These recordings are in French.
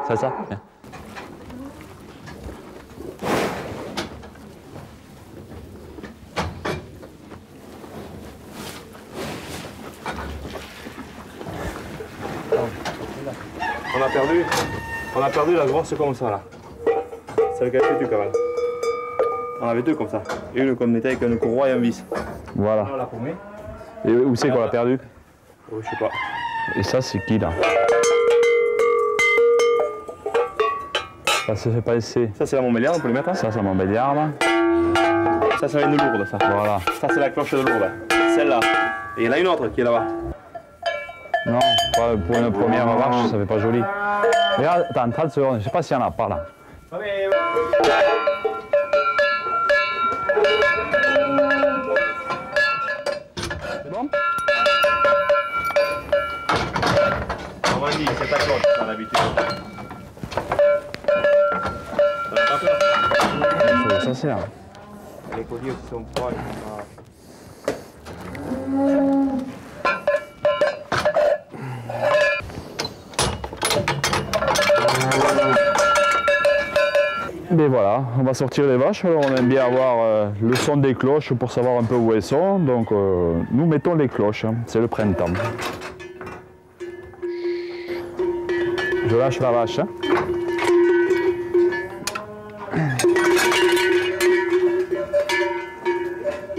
C'est ça. Bien. On a perdu la grosse comme ça là. Celle qui a fait du cavale. On avait deux comme ça. Une qu'on mettait avec une courroie et un vis. Voilà. On l'a paumé. Et où c'est qu'on l'a perdu? Oh, je sais pas. Et ça, c'est qui là? Ça se fait pas essayer. Ça c'est la Montbéliard, on peut le mettre. Hein. Ça, c'est mon Montbéliard là. Ça c'est une lourde ça. Voilà. Ça c'est la cloche de lourde. Celle-là. Et il y en a une autre qui est là-bas. Non, pour une première vache, ça fait pas joli. Regarde, attends, 30 secondes, je sais pas s'il y en a par là. C'est bon? Normandie, c'est ta cloche, dans l'habitude. Ça sert. Les colliers aussi sont proches. Et voilà, on va sortir les vaches. Alors, on aime bien avoir le son des cloches pour savoir un peu où elles sont. Donc nous mettons les cloches, hein. C'est le printemps. Je lâche la vache. Hein.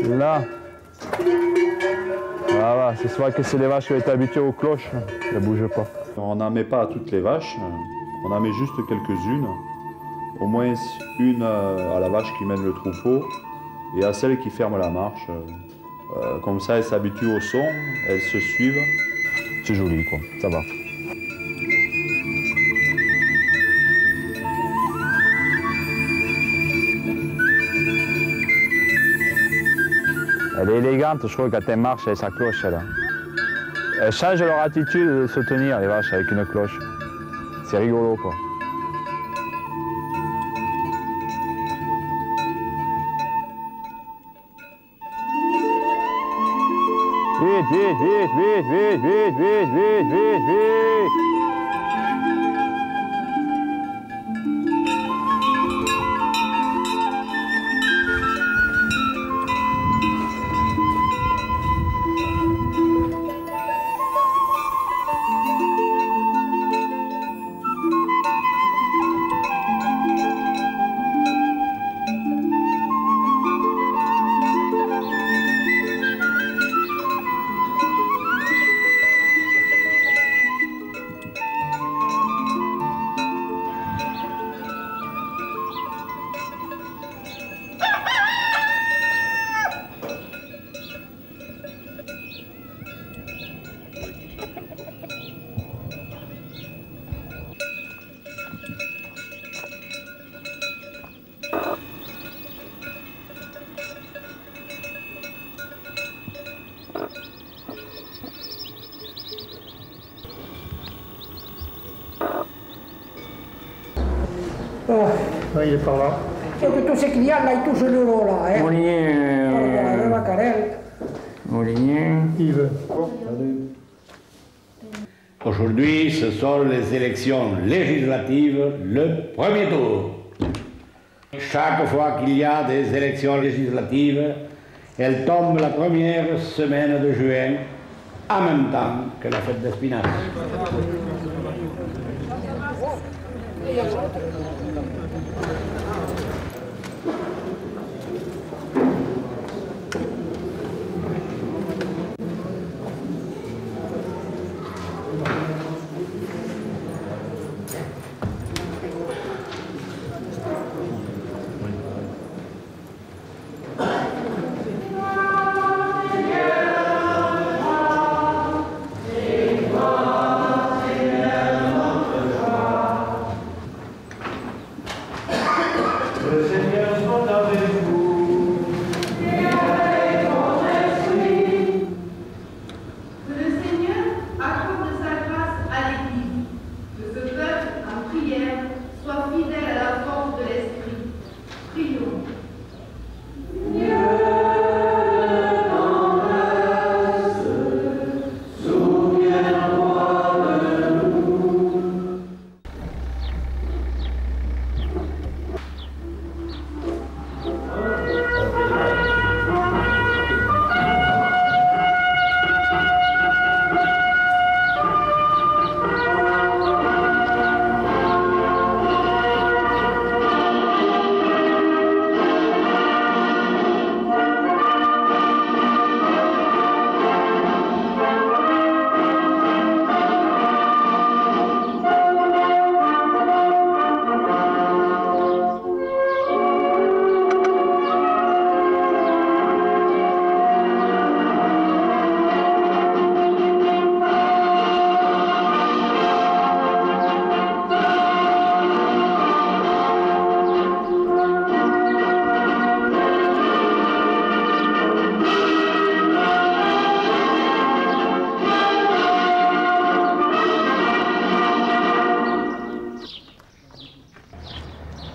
Là. Voilà, c'est vrai que c'est les vaches qui ont été habituées aux cloches. Elles ne bougent pas. On n'en met pas à toutes les vaches, on en met juste quelques-unes. Au moins une à la vache qui mène le troupeau et à celle qui ferme la marche. Comme ça, elles s'habituent au son, elles se suivent. C'est joli, quoi. Ça va. Elle est élégante, je trouve, quand elle marche avec sa cloche. Elles changent leur attitude de se tenir, les vaches, avec une cloche. C'est rigolo, quoi. Vite, vite, vite, vite, vite, vite, vite, vite, vite, vite. Il est par là. Et que tous ces clients là, ils touchent le lot là. Hein. Moulinier. Moulinier. Yves. Aujourd'hui, ce sont les élections législatives, le premier tour. Chaque fois qu'il y a des élections législatives, elles tombent la première semaine de juin, en même temps que la fête d'Espinasse.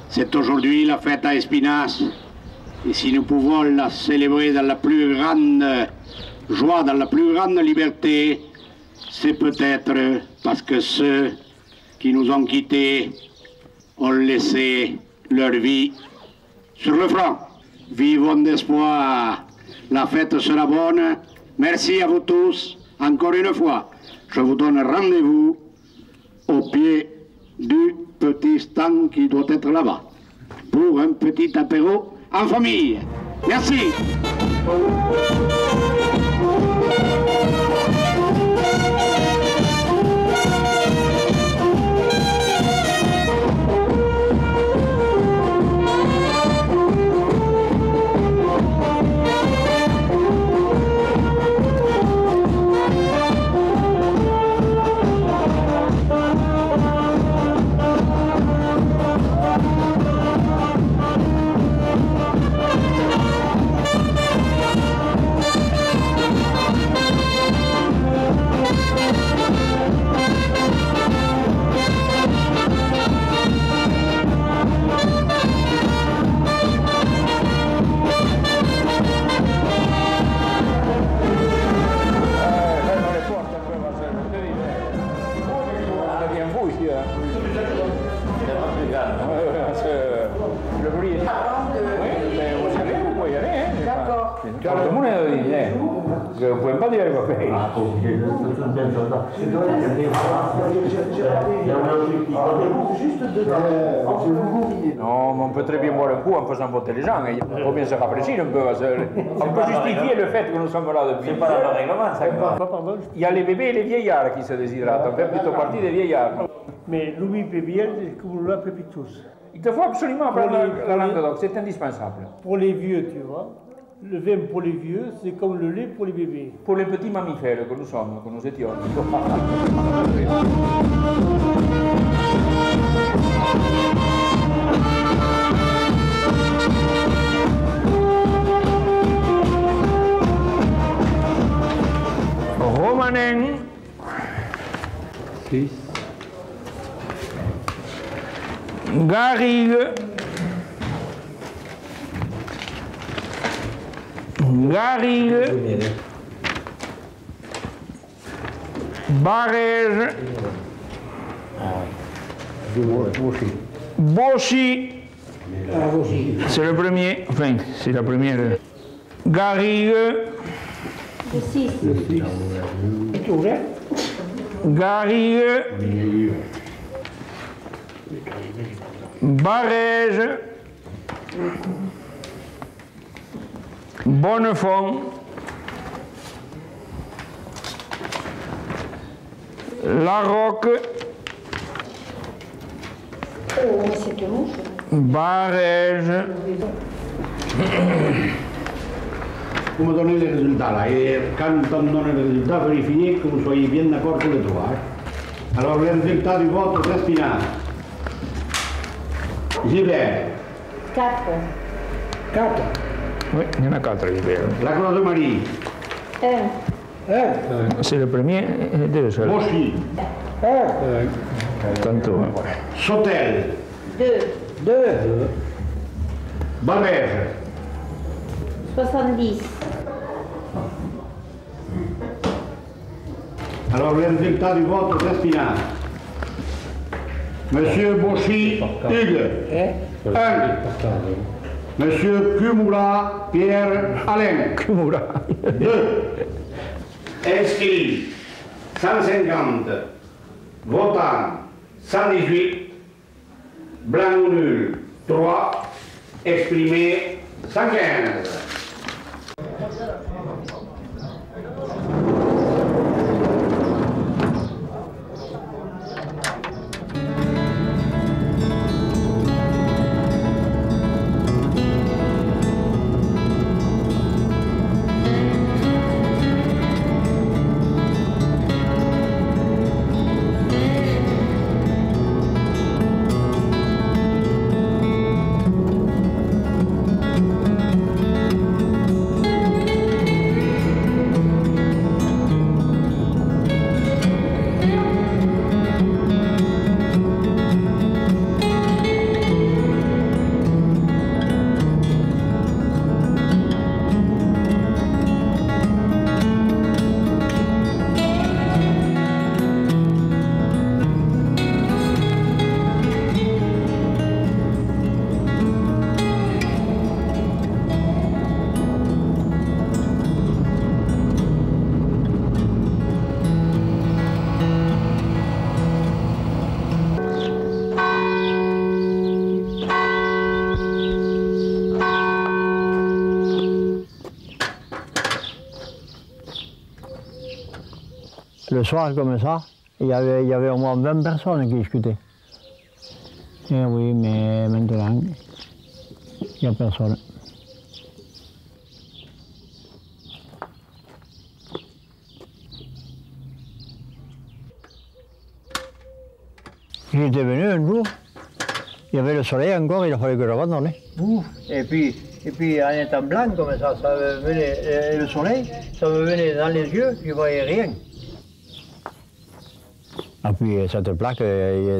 C'est aujourd'hui la fête à Espinasse. Et si nous pouvons la célébrer dans la plus grande joie, dans la plus grande liberté, c'est peut-être parce que ceux qui nous ont quittés ont laissé leur vie sur le front. Vivons d'espoir, la fête sera bonne. Merci à vous tous, encore une fois. Je vous donne rendez-vous au pied du petit stand qui doit être là-bas, pour un petit apéro en famille. Merci. Tout le monde est vous ne pouvez pas dire quoi faire. Non, mais on peut très bien boire un coup en faisant voter les gens. Il faut bien se rafraîchir un peu. On peut justifier le fait que nous sommes là depuis. C'est pas dans le règlement, ça. Il y a les bébés et les vieillards qui se déshydratent. On fait plutôt partie des vieillards. Mais Louis peut bien, comme l'a fait tous. Il te faut absolument apprendre la langue d'oc, c'est indispensable. Pour les vieux, tu vois. Le vin pour les vieux, c'est comme le lait pour les bébés. Pour les petits mammifères que nous sommes, que nous étions. Romanen. 6. Garrigue. Garrigue. Barège. Boschi. C'est le premier. Enfin, c'est la première. Garrigue. Le 6. Garrigue. Barège. Bonnefond. La Roque. Oh, c'est une mouche. Barège. Vous me donnez les résultats là, et quand on me donne les résultats, vérifiez que vous soyez bien d'accord tous les trois. Alors, les résultats du vote d'Espinasse. Gilbert. 4. 4. Oui, il y en a 4, Gilbert. La Croix de Marie. 1. C'est le premier et deux seuls. Boschi. Tantôt. Sautel. 2. Barège. 70. Alors, les résultats du vote d'Espinasse. Monsieur Boschi, Hugues. 1. Monsieur Cumula, Pierre Alain. Cumula. 2. Inscrits 150. Votants 118. Blanc ou nul 3. Exprimé 115. le soir comme ça, il y avait au moins 20 personnes qui discutaient. Eh oui, mais maintenant, il n'y a personne. J'étais venu un jour, il y avait le soleil encore, il a fallu que j'abandonne. Et puis en étant blanc comme ça me venait, le soleil, ça me venait dans les yeux, je ne voyais rien. Et puis cette plaque, il y a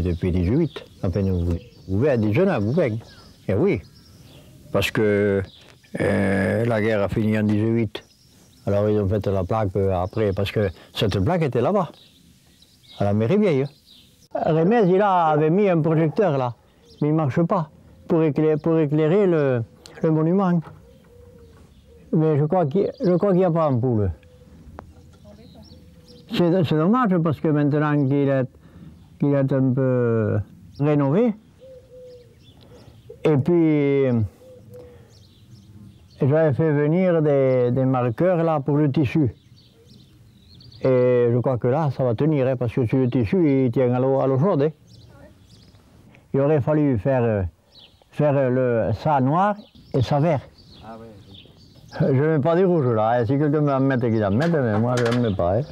depuis 18, enfin, vous voyez, des jeunes, vous voyez. Et oui, parce que la guerre a fini en 18. Alors ils ont fait la plaque après, parce que cette plaque était là-bas, à la mairie vieille. Rémez, il avait mis un projecteur là, mais il ne marche pas, pour éclairer le monument. Mais je crois qu'il n'y a pas d'ampoule. C'est dommage parce que maintenant qu'il est un peu rénové, et puis j'avais fait venir des marqueurs là pour le tissu. Et je crois que là, ça va tenir, hein, parce que sur le tissu, il tient à l'eau chaude. Hein. Il aurait fallu faire ça noir et ça vert. Ah, oui. Je ne mets pas du rouge là, hein. Si quelqu'un veut en mettre, qu'il en mette, mais moi je ne mets pas. Hein.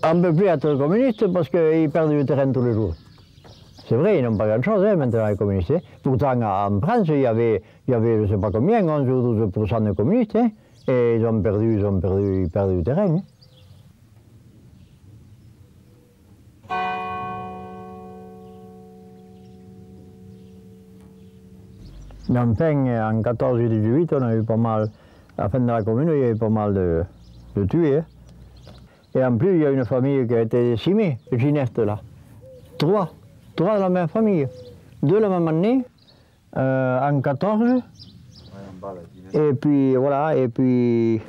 On ne peut plus être communiste parce qu'ils perdent du terrain tous les jours. C'est vrai, ils n'ont pas grand-chose hein, maintenant les communistes. Hein. Pourtant en France, il y avait je ne sais pas combien, 11 ou 12% de communistes, hein, et ils perdent du terrain. Hein. Mais enfin, en 14 et 18, on a eu pas mal, à la fin de la commune, il y a eu pas mal de tués. Hein. Et en plus, il y a une famille qui a été décimée, Ginette là. Trois de la même famille. 2 la même année, en 14. Et puis voilà, et puis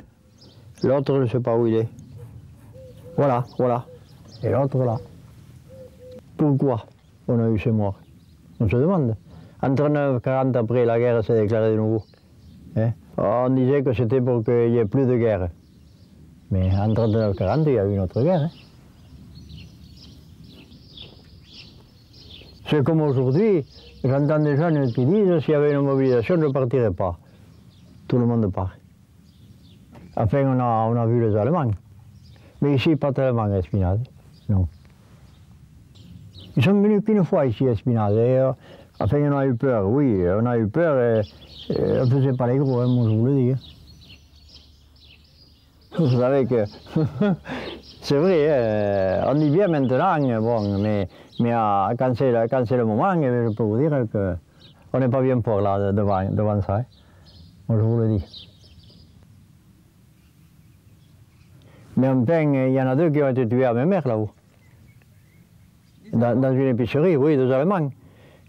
l'autre, je ne sais pas où il est. Voilà. Et l'autre là. Pourquoi on a eu ces morts? On se demande. En 1939-1940, après la guerre s'est déclarée de nouveau. Hein? On disait que c'était pour qu'il n'y ait plus de guerre. Mais en 1939-1940, il y a eu une autre guerre. Hein? C'est comme aujourd'hui, j'entends des jeunes qui disent s'il y avait une mobilisation, je ne partirais pas. Tout le monde part. Enfin, on a vu les Allemands. Mais ici, pas tellement à Espinade. Non. Ils sont venus qu'une fois ici à Espinade. Et, enfin, on a eu peur, oui, on a eu peur et on ne faisait pas les gros, hein, moi je vous le dis. Vous savez que c'est vrai, on dit bien maintenant, bon, mais quand c'est le moment, je peux vous dire qu'on n'est pas bien fort là devant ça. Hein. Moi je vous le dis. Mais enfin, il y en a 2 qui ont été tués à mes mères là-haut. Dans une épicerie, oui, 2 Allemands.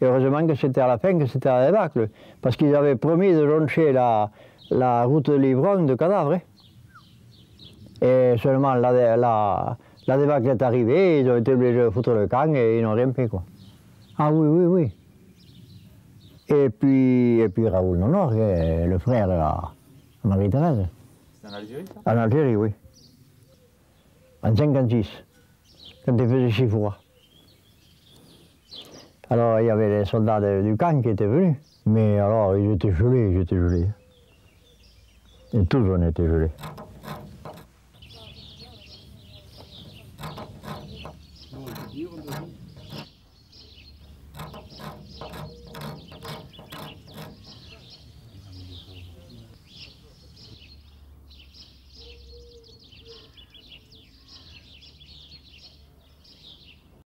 Et heureusement que c'était à la fin, que c'était à la débâcle, parce qu'ils avaient promis de joncher la route de Livron de cadavres. Hein. Et seulement la débâcle est arrivée, ils ont été obligés de foutre le camp et ils n'ont rien fait, quoi. Ah oui. Et puis Raoul Nonor, le frère à Marie-Thérèse. C'est en Algérie, ça? En Algérie, oui. En 56, quand il faisait si froid. Alors il y avait les soldats du camp qui étaient venus, mais alors ils étaient gelés. Et tous on était gelés.